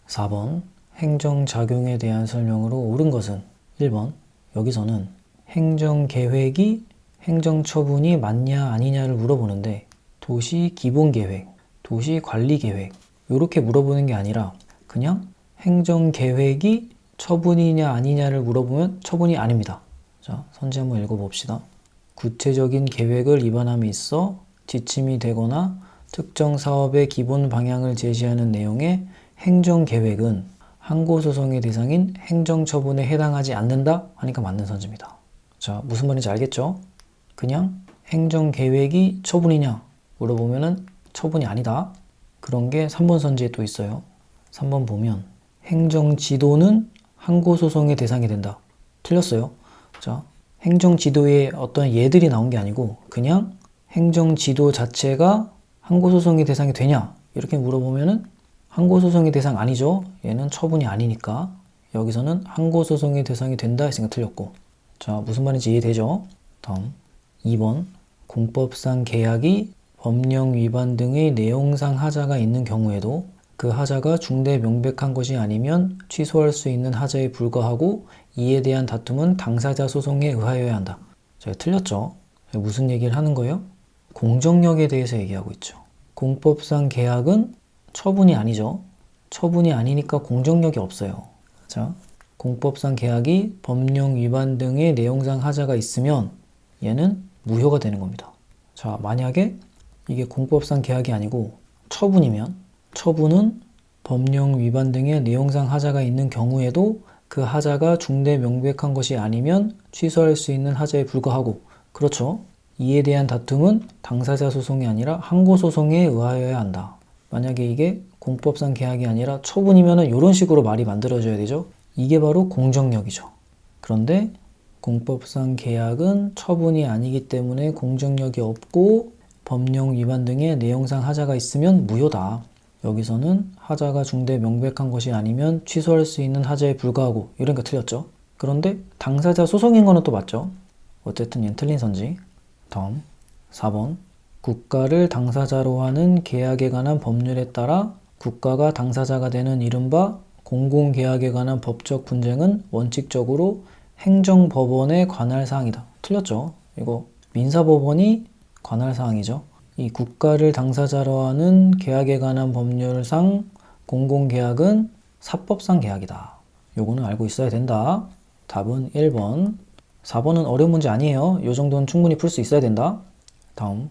4번 행정작용에 대한 설명으로 옳은 것은 1번 여기서는 행정계획이 행정처분이 맞냐 아니냐를 물어보는데 도시기본계획, 도시관리계획 이렇게 물어보는 게 아니라 그냥 행정계획이 처분이냐 아니냐를 물어보면 처분이 아닙니다. 자, 선지 한번 읽어봅시다. 구체적인 계획을 입안함에 있어 지침이 되거나 특정 사업의 기본 방향을 제시하는 내용의 행정계획은 항고소송의 대상인 행정처분에 해당하지 않는다 하니까 맞는 선지입니다. 자, 무슨 말인지 알겠죠? 그냥 행정계획이 처분이냐 물어보면은 처분이 아니다. 그런 게 3번 선지에 또 있어요. 3번 보면 행정지도는 항고소송의 대상이 된다. 틀렸어요. 자, 행정지도에 어떤 예들이 나온 게 아니고 그냥 행정지도 자체가 항고소송의 대상이 되냐 이렇게 물어보면은 항고소송의 대상 아니죠. 얘는 처분이 아니니까 여기서는 항고소송의 대상이 된다 했으니까 틀렸고. 자, 무슨 말인지 이해되죠? 다음 2번 공법상 계약이 법령 위반 등의 내용상 하자가 있는 경우에도 그 하자가 중대 명백한 것이 아니면 취소할 수 있는 하자에 불과하고 이에 대한 다툼은 당사자 소송에 의하여야 한다. 제가 틀렸죠? 무슨 얘기를 하는 거예요? 공정력에 대해서 얘기하고 있죠. 공법상 계약은 처분이 아니죠. 처분이 아니니까 공정력이 없어요. 자, 공법상 계약이 법령 위반 등의 내용상 하자가 있으면 얘는 무효가 되는 겁니다. 자, 만약에 이게 공법상 계약이 아니고 처분이면 처분은 법령 위반 등의 내용상 하자가 있는 경우에도 그 하자가 중대 명백한 것이 아니면 취소할 수 있는 하자에 불과하고 그렇죠. 이에 대한 다툼은 당사자 소송이 아니라 항고소송에 의하여야 한다. 만약에 이게 공법상 계약이 아니라 처분이면 이런 식으로 말이 만들어져야 되죠. 이게 바로 공정력이죠. 그런데 공법상 계약은 처분이 아니기 때문에 공정력이 없고 법령 위반 등의 내용상 하자가 있으면 무효다. 여기서는 하자가 중대 명백한 것이 아니면 취소할 수 있는 하자에 불과하고 이러니까 틀렸죠. 그런데 당사자 소송인 거는 또 맞죠. 어쨌든 얘는 틀린 선지. 다음 4번 국가를 당사자로 하는 계약에 관한 법률에 따라 국가가 당사자가 되는 이른바 공공계약에 관한 법적 분쟁은 원칙적으로 행정법원에 관할 사항이다. 틀렸죠. 이거 민사법원이 관할 사항이죠. 이 국가를 당사자로 하는 계약에 관한 법률상 공공계약은 사법상 계약이다. 요거는 알고 있어야 된다. 답은 1번. 4번은 어려운 문제 아니에요. 요 정도는 충분히 풀 수 있어야 된다. 다음.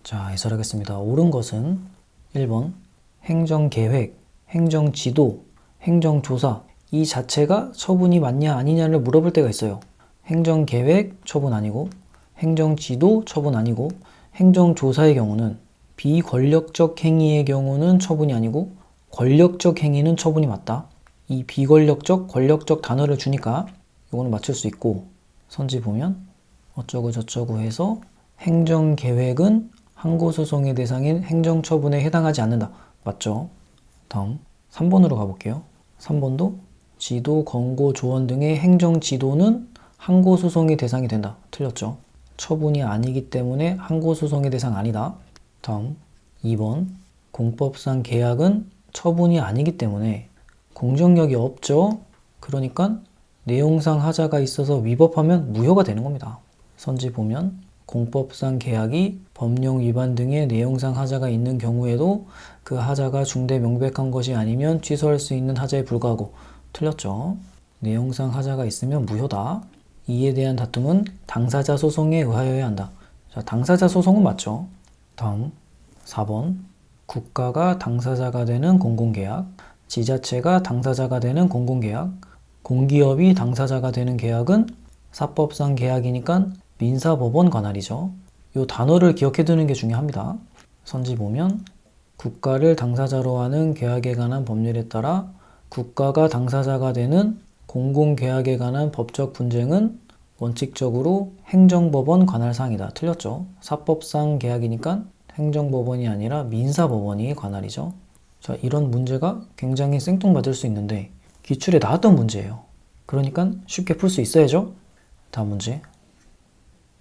자, 해설하겠습니다. 옳은 것은 1번. 행정계획, 행정지도, 행정조사 이 자체가 처분이 맞냐 아니냐를 물어볼 때가 있어요. 행정계획 처분 아니고 행정지도 처분 아니고 행정조사의 경우는 비권력적 행위의 경우는 처분이 아니고 권력적 행위는 처분이 맞다. 이 비권력적, 권력적 단어를 주니까 이거는 맞출 수 있고 선지 보면 어쩌고 저쩌고 해서 행정계획은 항고소송의 대상인 행정처분에 해당하지 않는다. 맞죠? 다음 3번으로 가볼게요. 3번도 지도, 권고, 조언 등의 행정지도는 항고소송의 대상이 된다. 틀렸죠? 처분이 아니기 때문에 항고소송의 대상 아니다. 다음 2번 공법상 계약은 처분이 아니기 때문에 공정력이 없죠. 그러니까 내용상 하자가 있어서 위법하면 무효가 되는 겁니다. 선지 보면 공법상 계약이 법령 위반 등의 내용상 하자가 있는 경우에도 그 하자가 중대 명백한 것이 아니면 취소할 수 있는 하자에 불과하고 틀렸죠. 내용상 하자가 있으면 무효다. 이에 대한 다툼은 당사자 소송에 의하여야 한다. 자, 당사자 소송은 맞죠. 다음 4번 국가가 당사자가 되는 공공계약, 지자체가 당사자가 되는 공공계약, 공기업이 당사자가 되는 계약은 사법상 계약이니까 민사법원 관할이죠. 이 단어를 기억해 두는 게 중요합니다. 선지 보면 국가를 당사자로 하는 계약에 관한 법률에 따라 국가가 당사자가 되는 공공계약에 관한 법적 분쟁은 원칙적으로 행정법원 관할 사항이다. 틀렸죠. 사법상 계약이니까 행정법원이 아니라 민사법원이 관할이죠. 자, 이런 문제가 굉장히 생뚱맞을 수 있는데 기출에 나왔던 문제예요. 그러니까 쉽게 풀 수 있어야죠. 다음 문제